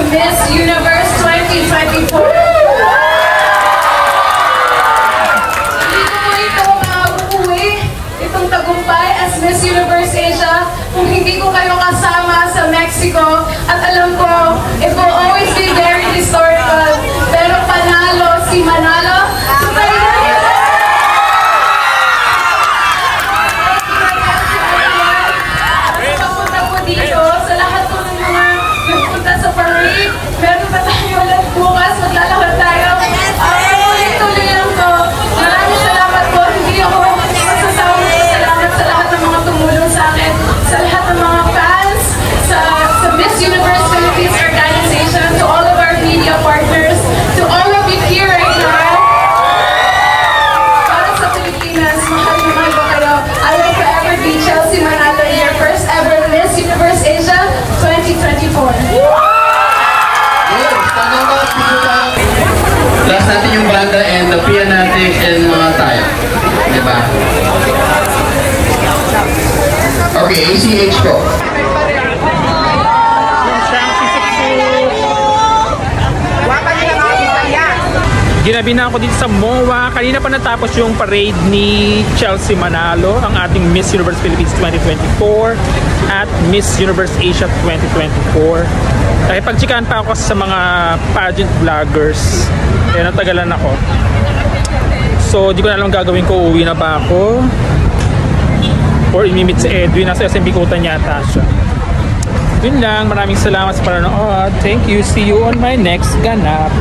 Miss Universe 2024. Hindi ko po ito mauuwi, itong tagumpay as Miss Universe Asia, kung hindi ko kayo kasama sa Mexico. At alam ko, it will always be very historical, pero panalo si Manalo. So papunta po dito, sa lahat po ng mga nagpunta sa parade, meron pa tayo ulit bukas, maglalakad tayo. Tuloy lang to. Maraming salamat po. Hindi ako masasabi ko salamat sa lahat ng mga tumulong sa akin, sa lahat ng mga fans, sa Miss Universe Philippines Organization, to all of our media partners, to all of you here right now. Para sa Pilipinas, mahal na mahal ko kayo. I will forever be Chelsea Manalo, your first ever Miss Universe Asia 2024. Last natin yung banda and the pianatic and mga tayo. Diba? Okay, ACH po. Ginabi na ako dito sa MOA. Kanina pa natapos yung parade ni Chelsea Manalo, ang ating Miss Universe Philippines 2024 at Miss Universe Asia 2024. Kaya pagtsikaan pa ako sa mga pageant vloggers. Kaya natagalan ako. So, di ko na alam gagawin ko. Uwi na ba ako? Or imimit si Edwin. Nasa SMB Kutan yata siya. Yun lang. Maraming salamat sa panonood. Thank you. See you on my next ganap.